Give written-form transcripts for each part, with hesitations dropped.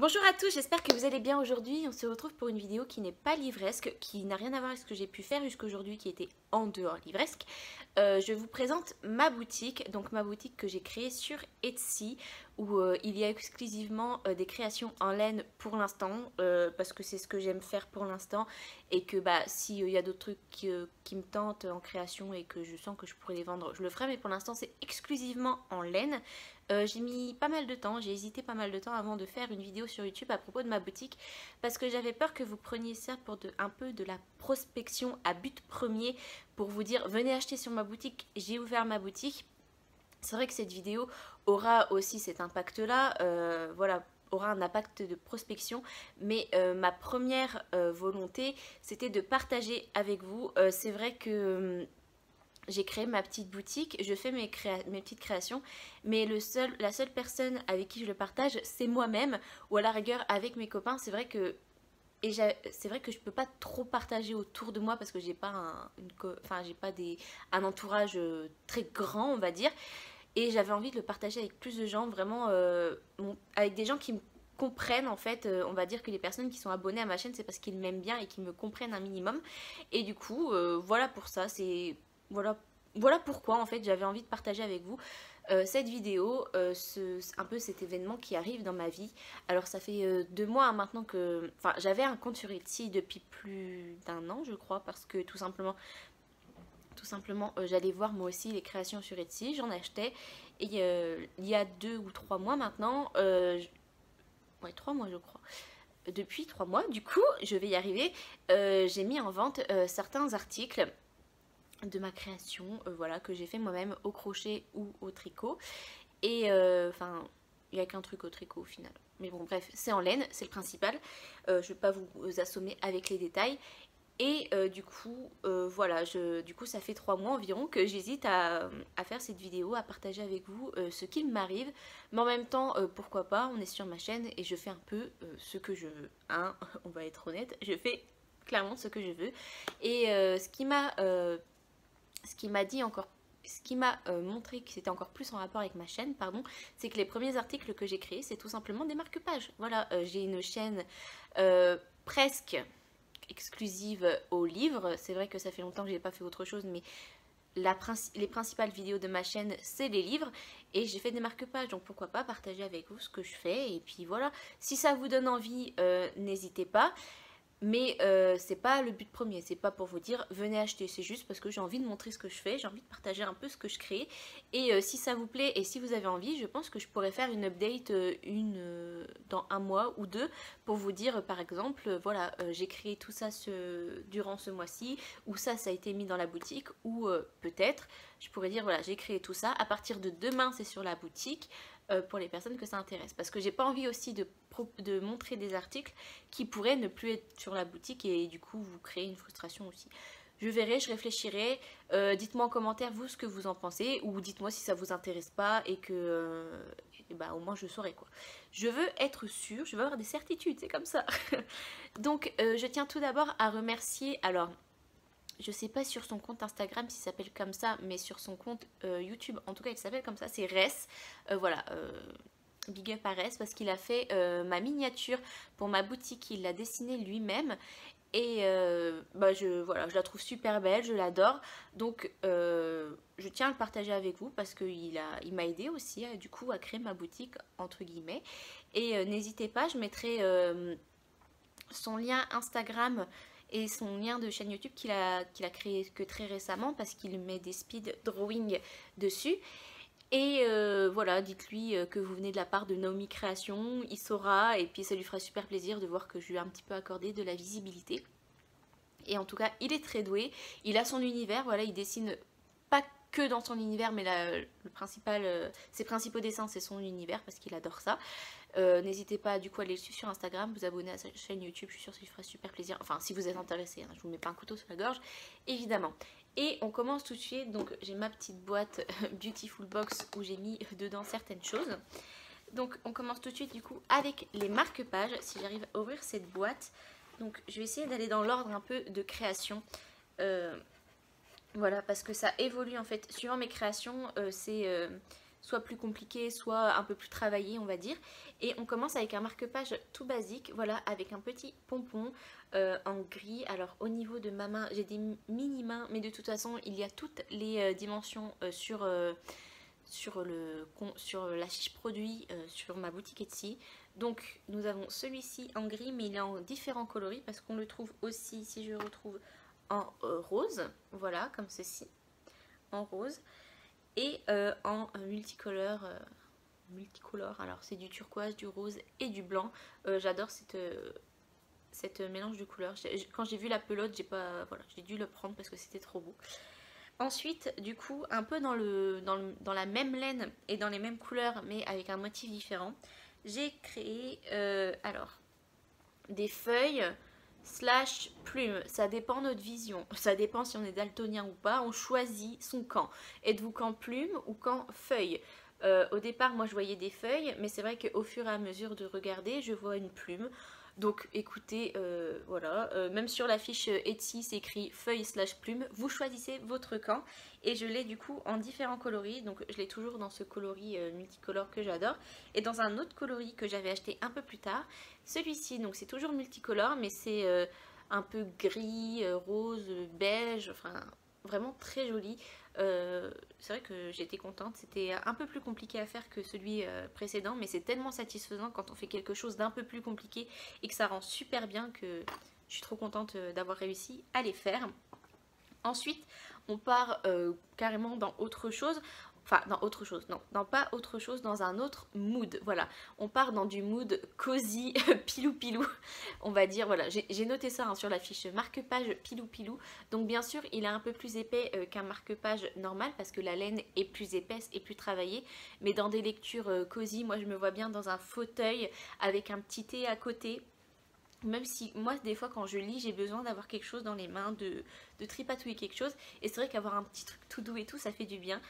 Bonjour à tous, j'espère que vous allez bien aujourd'hui. On se retrouve pour une vidéo qui n'est pas livresque, qui n'a rien à voir avec ce que j'ai pu faire jusqu'aujourd'hui, qui était en dehors livresque. Je vous présente ma boutique, donc ma boutique que j'ai créée sur Etsy, où il y a exclusivement des créations en laine pour l'instant, parce que c'est ce que j'aime faire pour l'instant, et que s'il y a d'autres trucs qui me tentent en création et que je sens que je pourrais les vendre, je le ferai, mais pour l'instant c'est exclusivement en laine. J'ai mis pas mal de temps, j'ai hésité pas mal de temps avant de faire une vidéo sur YouTube à propos de ma boutique parce que j'avais peur que vous preniez ça pour un peu de la prospection à but premier pour vous dire venez acheter sur ma boutique, j'ai ouvert ma boutique. C'est vrai que cette vidéo aura aussi cet impact là, voilà, aura un impact de prospection, mais ma première volonté c'était de partager avec vous. C'est vrai que j'ai créé ma petite boutique, je fais mes petites créations, mais la seule personne avec qui je le partage, c'est moi-même, ou à la rigueur avec mes copains. C'est vrai que c'est vrai que je peux pas trop partager autour de moi parce que j'ai pas un entourage très grand, on va dire. Et j'avais envie de le partager avec plus de gens, vraiment avec des gens qui me comprennent en fait. On va dire que les personnes qui sont abonnées à ma chaîne, c'est parce qu'ils m'aiment bien et qu'ils me comprennent un minimum. Et du coup, voilà pour ça, voilà, voilà pourquoi en fait j'avais envie de partager avec vous cette vidéo, un peu cet événement qui arrive dans ma vie. Alors ça fait 2 mois maintenant que... Enfin, j'avais un compte sur Etsy depuis plus d'1 an je crois, parce que tout simplement j'allais voir moi aussi les créations sur Etsy, j'en achetais. Et il y a 2 ou 3 mois maintenant, ouais 3 mois je crois, depuis 3 mois du coup, je vais y arriver, j'ai mis en vente certains articles de ma création, voilà, que j'ai fait moi-même au crochet ou au tricot. Et enfin, il n'y a qu'un truc au tricot au final. Mais bon, bref, c'est en laine, c'est le principal. Je ne vais pas vous assommer avec les détails. Et du coup, voilà, du coup, ça fait 3 mois environ que j'hésite à faire cette vidéo, à partager avec vous ce qu'il m'arrive. Mais en même temps, pourquoi pas, on est sur ma chaîne et je fais un peu ce que je veux. Hein, on va être honnête, je fais clairement ce que je veux. Et ce qui m'a dit encore, ce qui m'a montré que c'était encore plus en rapport avec ma chaîne, pardon, c'est que les premiers articles que j'ai créés, c'est tout simplement des marque-pages. Voilà, j'ai une chaîne presque exclusive aux livres. C'est vrai que ça fait longtemps que je n'ai pas fait autre chose, mais les principales vidéos de ma chaîne, c'est les livres. Et j'ai fait des marque-pages, donc pourquoi pas partager avec vous ce que je fais. Et puis voilà, si ça vous donne envie, n'hésitez pas. Mais c'est pas le but premier, c'est pas pour vous dire venez acheter, c'est juste parce que j'ai envie de montrer ce que je fais, j'ai envie de partager un peu ce que je crée. Et si ça vous plaît et si vous avez envie, je pense que je pourrais faire une update dans 1 mois ou 2 pour vous dire par exemple, voilà, j'ai créé tout ça durant ce mois-ci, ou ça a été mis dans la boutique, ou peut-être je pourrais dire voilà, j'ai créé tout ça, à partir de demain c'est sur la boutique. Pour les personnes que ça intéresse, parce que j'ai pas envie aussi de montrer des articles qui pourraient ne plus être sur la boutique et du coup vous créer une frustration aussi. Je verrai, je réfléchirai, dites-moi en commentaire vous ce que vous en pensez, ou dites-moi si ça vous intéresse pas et que au moins je saurai quoi. Je veux être sûre, je veux avoir des certitudes, c'est comme ça. Donc je tiens tout d'abord à remercier, alors je sais pas sur son compte Instagram s'il s'appelle comme ça, mais sur son compte YouTube, en tout cas il s'appelle comme ça, c'est Res. Voilà, big up à Res parce qu'il a fait ma miniature pour ma boutique, il l'a dessinée lui-même. Et voilà, je la trouve super belle, je l'adore. Donc je tiens à le partager avec vous parce qu'il m'a aidé aussi du coup à créer ma boutique entre guillemets. Et n'hésitez pas, je mettrai son lien Instagram et son lien de chaîne YouTube qu'il a créé que très récemment parce qu'il met des speed drawing dessus. Et voilà, dites-lui que vous venez de la part de Naomi Création, il saura et puis ça lui fera super plaisir de voir que je lui ai un petit peu accordé de la visibilité. Et en tout cas, il est très doué, il a son univers, voilà, il dessine pas que dans son univers, mais ses principaux dessins, c'est son univers parce qu'il adore ça. N'hésitez pas du coup à aller le suivre sur Instagram, vous abonner à sa chaîne YouTube, je suis sûre que ça lui fera super plaisir. Enfin, si vous êtes intéressé, hein, je vous mets pas un couteau sur la gorge, évidemment. Et on commence tout de suite, donc j'ai ma petite boîte Beautiful Box où j'ai mis dedans certaines choses. Donc on commence tout de suite du coup avec les marque-pages, si j'arrive à ouvrir cette boîte. Donc je vais essayer d'aller dans l'ordre un peu de création. Voilà, parce que ça évolue en fait, suivant mes créations, soit plus compliqué, soit un peu plus travaillé on va dire. Et on commence avec un marque-page tout basique, voilà, avec un petit pompon en gris. Alors au niveau de ma main, j'ai des mini-mains, mais de toute façon il y a toutes les dimensions sur la fiche produit sur ma boutique Etsy. Donc nous avons celui-ci en gris, mais il est en différents coloris parce qu'on le trouve aussi, si je retrouve, en rose, voilà, comme ceci, en rose, et en multicolore. Alors c'est du turquoise, du rose et du blanc. J'adore cette mélange de couleurs. Quand j'ai vu la pelote, j'ai dû le prendre parce que c'était trop beau. Ensuite, du coup, un peu dans la même laine et dans les mêmes couleurs, mais avec un motif différent, j'ai créé des feuilles slash plumes. Ça dépend de notre vision. Ça dépend si on est daltonien ou pas. On choisit son camp. Êtes-vous camp plume ou camp feuille? Au départ, moi, je voyais des feuilles, mais c'est vrai qu'au fur et à mesure de regarder, je vois une plume. Donc écoutez, voilà, même sur la fiche Etsy c'est écrit feuille slash plume, vous choisissez votre camp et je l'ai du coup en différents coloris, donc je l'ai toujours dans ce coloris multicolore que j'adore et dans un autre coloris que j'avais acheté un peu plus tard, celui-ci, donc c'est toujours multicolore mais c'est un peu gris, rose, beige, enfin vraiment très joli. C'est vrai que j'étais contente, c'était un peu plus compliqué à faire que celui précédent, mais c'est tellement satisfaisant quand on fait quelque chose d'un peu plus compliqué et que ça rend super bien que je suis trop contente d'avoir réussi à les faire. Ensuite on part carrément dans autre chose. Enfin, dans autre chose, non, pas autre chose, dans un autre mood, voilà. On part dans du mood cosy, pilou pilou, on va dire, voilà. J'ai noté ça hein, sur la fiche marque-page pilou pilou. Donc bien sûr, il est un peu plus épais qu'un marque-page normal parce que la laine est plus épaisse et plus travaillée. Mais dans des lectures cosy, moi je me vois bien dans un fauteuil avec un petit thé à côté. Même si moi des fois quand je lis j'ai besoin d'avoir quelque chose dans les mains, de tripatouiller quelque chose. Et c'est vrai qu'avoir un petit truc tout doux et tout ça fait du bien.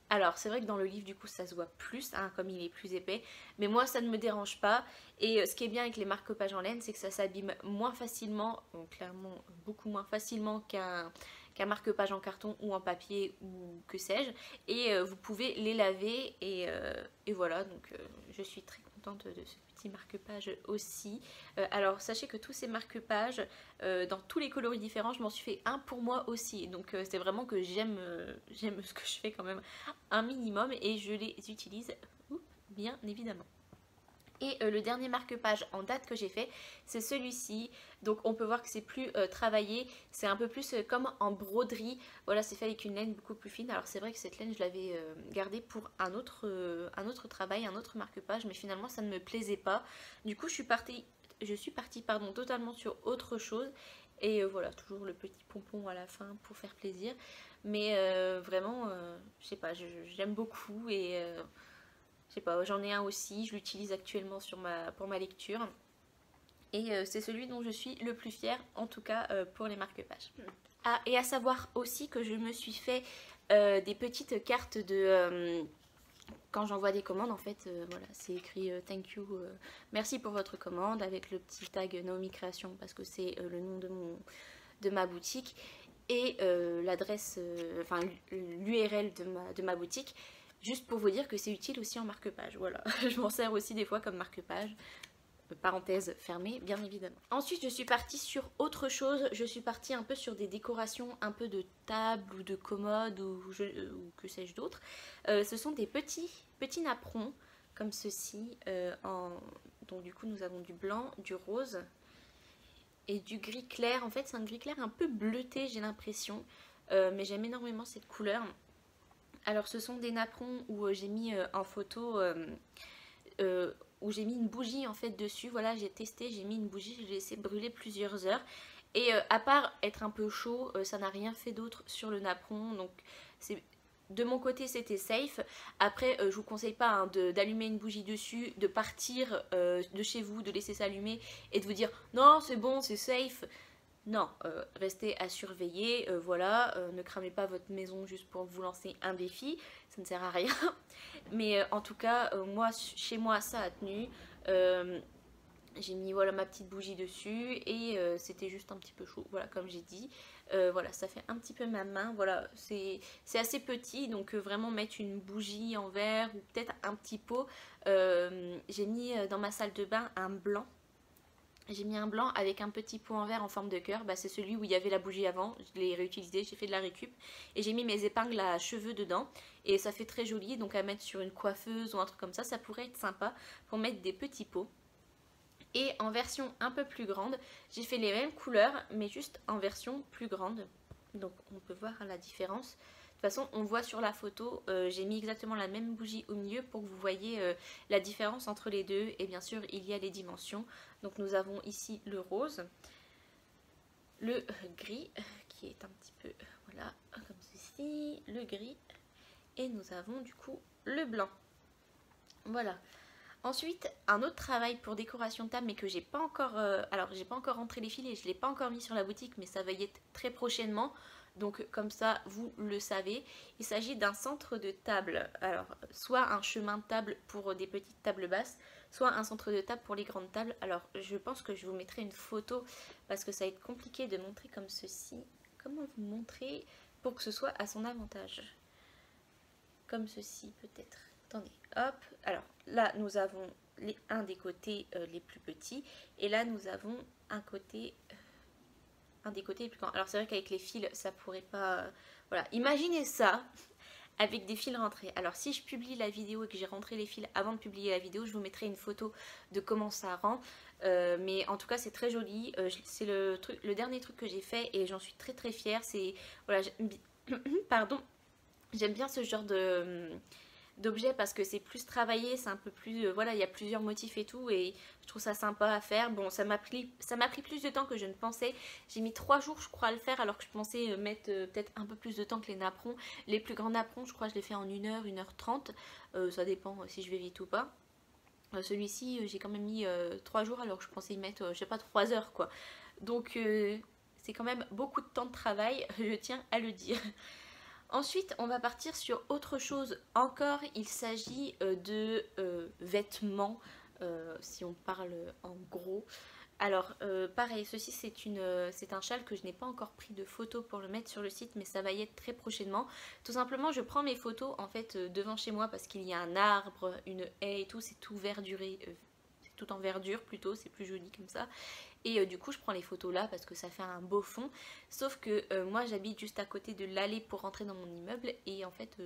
Alors c'est vrai que dans le livre du coup ça se voit plus hein, comme il est plus épais, mais moi ça ne me dérange pas et ce qui est bien avec les marque-pages en laine c'est que ça s'abîme moins facilement, clairement beaucoup moins facilement qu'un marque-page en carton ou en papier ou que sais-je, et vous pouvez les laver et voilà, donc je suis très contente de ce petit marque-page aussi. Alors sachez que tous ces marque-pages dans tous les coloris différents, je m'en suis fait un pour moi aussi, donc c'est vraiment que j'aime ce que je fais quand même un minimum et je les utilise bien évidemment. Et le dernier marque-page en date que j'ai fait, c'est celui-ci. Donc on peut voir que c'est plus travaillé, c'est un peu plus comme en broderie. Voilà, c'est fait avec une laine beaucoup plus fine. Alors c'est vrai que cette laine, je l'avais gardée pour un autre travail, un autre marque-page, mais finalement ça ne me plaisait pas. Du coup je suis partie totalement sur autre chose. Et voilà, toujours le petit pompon à la fin pour faire plaisir. Mais vraiment, je sais pas, j'aime beaucoup et je sais pas, j'en ai un aussi, je l'utilise actuellement pour ma lecture. Et c'est celui dont je suis le plus fière, en tout cas pour les marque-pages. Ah, et à savoir aussi que je me suis fait des petites cartes de... quand j'envoie des commandes, en fait, voilà, c'est écrit thank you, merci pour votre commande, avec le petit tag Naomi Création, parce que c'est le nom de ma boutique, et l'adresse, enfin l'URL de ma boutique. Juste pour vous dire que c'est utile aussi en marque-page, voilà. Je m'en sers aussi des fois comme marque-page. Parenthèse fermée, bien évidemment. Ensuite, je suis partie sur autre chose. Je suis partie un peu sur des décorations, un peu de table ou de commode ou que sais-je d'autre. Ce sont des petits napperons comme ceci. Donc du coup, nous avons du blanc, du rose et du gris clair. En fait, c'est un gris clair un peu bleuté, j'ai l'impression. Mais j'aime énormément cette couleur. Alors ce sont des napperons où j'ai mis en photo, où j'ai mis une bougie en fait dessus. Voilà, j'ai testé, j'ai mis une bougie, j'ai laissé brûler plusieurs heures. Et à part être un peu chaud, ça n'a rien fait d'autre sur le napperon. Donc de mon côté c'était safe. Après je vous conseille pas hein, d'allumer une bougie dessus, de partir de chez vous, de laisser s'allumer et de vous dire non c'est bon, c'est safe. Non, restez à surveiller, voilà, ne cramez pas votre maison juste pour vous lancer un défi, ça ne sert à rien. Mais en tout cas, moi, chez moi, ça a tenu. J'ai mis voilà ma petite bougie dessus et c'était juste un petit peu chaud, voilà comme j'ai dit. Voilà, ça fait un petit peu ma main, voilà, c'est assez petit, donc vraiment mettre une bougie en verre ou peut-être un petit pot. J'ai mis dans ma salle de bain un blanc. J'ai mis un blanc avec un petit pot en verre en forme de cœur, bah, c'est celui où il y avait la bougie avant, je l'ai réutilisé, j'ai fait de la récup. Et j'ai mis mes épingles à cheveux dedans, et ça fait très joli, donc à mettre sur une coiffeuse ou un truc comme ça pourrait être sympa pour mettre des petits pots. Et en version un peu plus grande, j'ai fait les mêmes couleurs, mais juste en version plus grande. Donc on peut voir la différence. De toute façon, on voit sur la photo, j'ai mis exactement la même bougie au milieu pour que vous voyez la différence entre les deux. Et bien sûr, il y a les dimensions. Donc nous avons ici le rose, le gris, qui est un petit peu, voilà, comme ceci, le gris. Et nous avons du coup le blanc. Voilà. Ensuite, un autre travail pour décoration de table, mais que j'ai pas encore... alors, j'ai pas encore rentré les fils et je l'ai pas encore mis sur la boutique, mais ça va y être très prochainement. Donc, comme ça, vous le savez. Il s'agit d'un centre de table. Alors, soit un chemin de table pour des petites tables basses, soit un centre de table pour les grandes tables. Alors, je pense que je vous mettrai une photo parce que ça va être compliqué de montrer comme ceci. Comment vous montrer pour que ce soit à son avantage? Comme ceci, peut-être. Attendez, hop. Alors là, nous avons un des côtés les plus petits. Et là, nous avons un des côtés les plus grands. Alors c'est vrai qu'avec les fils, ça pourrait pas... voilà, imaginez ça avec des fils rentrés. Alors si je publie la vidéo et que j'ai rentré les fils avant de publier la vidéo, je vous mettrai une photo de comment ça rend. Mais en tout cas, c'est très joli. C'est le dernier truc que j'ai fait et j'en suis très très fière. C'est... voilà, pardon. J'aime bien ce genre d'objet parce que c'est plus travaillé, c'est un peu plus... voilà, il y a plusieurs motifs et tout et je trouve ça sympa à faire. Bon, ça m'a pris plus de temps que je ne pensais. J'ai mis 3 jours, je crois, à le faire alors que je pensais mettre peut-être un peu plus de temps que les napperons. Les plus grands napperons, je crois, je les fais en 1h, 1h30. Ça dépend si je vais vite ou pas. Celui-ci, j'ai quand même mis 3 jours alors que je pensais y mettre, je sais pas, 3 heures, quoi. Donc, c'est quand même beaucoup de temps de travail, je tiens à le dire. Ensuite, on va partir sur autre chose encore. Il s'agit de vêtements, si on parle en gros. Alors, pareil, ceci c'est un châle que je n'ai pas encore pris de photo pour le mettre sur le site, mais ça va y être très prochainement. Tout simplement, je prends mes photos en fait devant chez moi parce qu'il y a un arbre, une haie et tout, c'est tout verduré. C'est tout en verdure plutôt, c'est plus joli comme ça. Et du coup je prends les photos là parce que ça fait un beau fond. Sauf que moi j'habite juste à côté de l'allée pour rentrer dans mon immeuble. Et en fait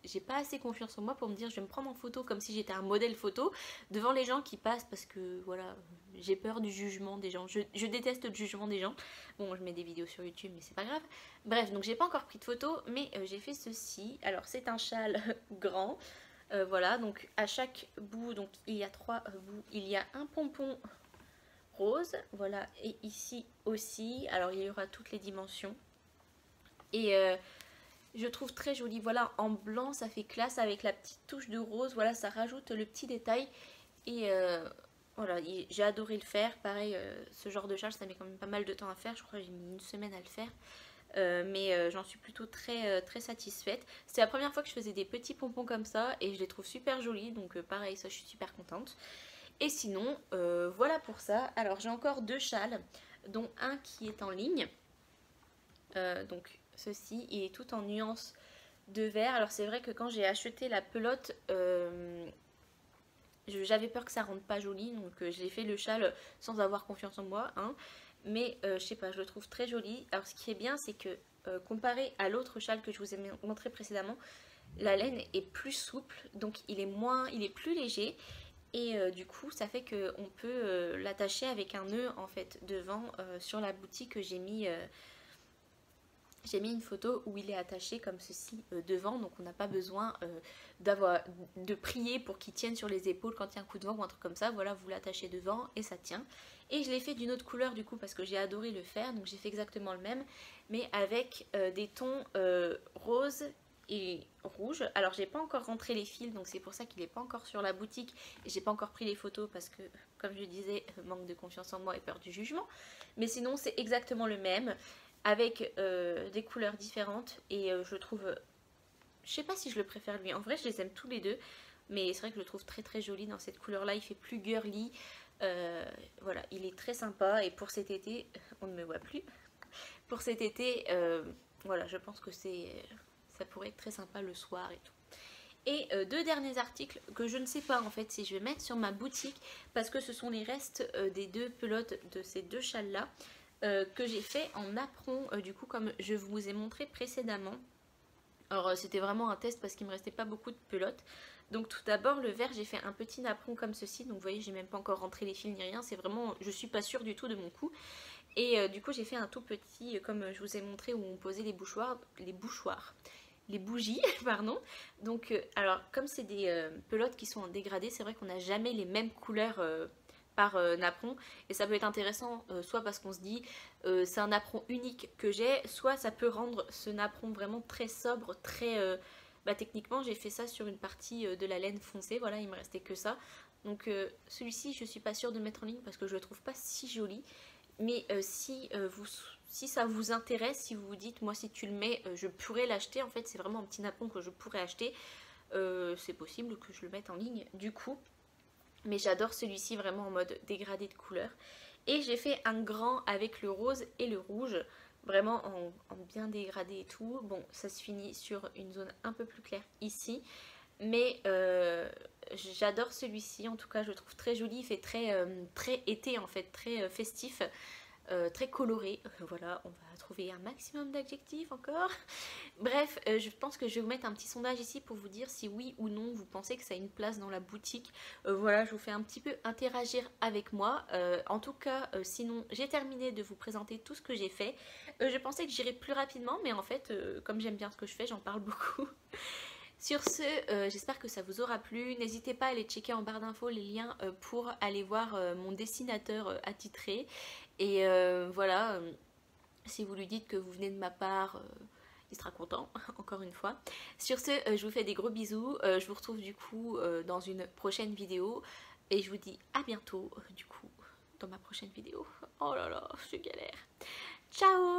j'ai pas assez confiance en moi pour me dire je vais me prendre en photo comme si j'étais un modèle photo devant les gens qui passent. Parce que voilà, j'ai peur du jugement des gens. Je déteste le jugement des gens. Bon, je mets des vidéos sur YouTube mais c'est pas grave. Bref, donc j'ai pas encore pris de photos. Mais j'ai fait ceci. Alors c'est un châle grand. Voilà, donc à chaque bout, donc il y a 3 bouts, il y a un pompon rose, voilà, et ici aussi, alors il y aura toutes les dimensions. Et je trouve très joli, voilà, en blanc ça fait classe avec la petite touche de rose, voilà, ça rajoute le petit détail. Et voilà, j'ai adoré le faire, pareil, ce genre de châle ça met quand même pas mal de temps à faire, je crois que j'ai mis 1 semaine à le faire. Mais j'en suis plutôt très satisfaite. C'est la première fois que je faisais des petits pompons comme ça et je les trouve super jolis, donc pareil, ça je suis super contente. Et sinon, voilà pour ça. Alors j'ai encore 2 châles, dont un qui est en ligne. Donc ceci, il est tout en nuance de vert. Alors c'est vrai que quand j'ai acheté la pelote, j'avais peur que ça rentre pas joli. Donc j'ai fait le châle sans avoir confiance en moi. Hein. Mais je sais pas, je le trouve très joli. Alors ce qui est bien, c'est que comparé à l'autre châle que je vous ai montré précédemment, la laine est plus souple. Donc il est plus léger. Et du coup ça fait qu'on peut l'attacher avec un nœud en fait devant. Sur la boutique j'ai mis une photo où il est attaché comme ceci devant, donc on n'a pas besoin de prier pour qu'il tienne sur les épaules quand il y a un coup de vent ou un truc comme ça. Voilà, vous l'attachez devant et ça tient. Et je l'ai fait d'une autre couleur du coup parce que j'ai adoré le faire, donc j'ai fait exactement le même mais avec des tons roses et rouge. Alors j'ai pas encore rentré les fils, donc c'est pour ça qu'il n'est pas encore sur la boutique et j'ai pas encore pris les photos parce que comme je disais, manque de confiance en moi et peur du jugement. Mais sinon c'est exactement le même avec des couleurs différentes et je trouve, je sais pas si je le préfère lui, en vrai je les aime tous les deux, mais c'est vrai que je le trouve très joli dans cette couleur là. Il fait plus girly, Voilà, il est très sympa et pour cet été, on ne me voit plus. Pour cet été, voilà, je pense que ça pourrait être très sympa le soir et tout. Et deux derniers articles que je ne sais pas en fait si je vais mettre sur ma boutique parce que ce sont les restes des deux pelotes de ces deux châles là que j'ai fait en apron du coup comme je vous ai montré précédemment. Alors c'était vraiment un test parce qu'il me restait pas beaucoup de pelotes. Donc tout d'abord le vert j'ai fait un petit napperon comme ceci. Donc vous voyez j'ai même pas encore rentré les fils ni rien. C'est vraiment, je suis pas sûre du tout de mon coup. Et du coup j'ai fait un tout petit comme je vous ai montré où on posait les bougies, pardon. Donc, alors, comme c'est des pelotes qui sont en dégradé, c'est vrai qu'on n'a jamais les mêmes couleurs par napperon. Et ça peut être intéressant, soit parce qu'on se dit c'est un napperon unique que j'ai, soit ça peut rendre ce napperon vraiment très sobre, très... bah, techniquement, j'ai fait ça sur une partie de la laine foncée, voilà, il me restait que ça. Donc, celui-ci, je suis pas sûre de mettre en ligne parce que je le trouve pas si joli. Mais si ça vous intéresse, si vous vous dites, moi si tu le mets, je pourrais l'acheter. En fait, c'est vraiment un petit napperon que je pourrais acheter. C'est possible que je le mette en ligne du coup. Mais j'adore celui-ci vraiment en mode dégradé de couleur. Et j'ai fait un grand avec le rose et le rouge. Vraiment en bien dégradé et tout. Bon, ça se finit sur une zone un peu plus claire ici. Mais j'adore celui-ci, en tout cas je le trouve très joli, il fait très été en fait, très festif, très coloré. Voilà, on va trouver un maximum d'adjectifs encore. Bref, je pense que je vais vous mettre un petit sondage ici pour vous dire si oui ou non vous pensez que ça a une place dans la boutique. Voilà, je vous fais un petit peu interagir avec moi. En tout cas, sinon j'ai terminé de vous présenter tout ce que j'ai fait. Je pensais que j'irais plus rapidement, mais en fait, comme j'aime bien ce que je fais, j'en parle beaucoup. Sur ce, j'espère que ça vous aura plu. N'hésitez pas à aller checker en barre d'infos les liens pour aller voir mon dessinateur attitré. Et voilà, si vous lui dites que vous venez de ma part, il sera content, encore une fois. Sur ce, je vous fais des gros bisous. Je vous retrouve du coup dans une prochaine vidéo. Et je vous dis à bientôt, du coup, dans ma prochaine vidéo. Oh là là, je galère. Ciao!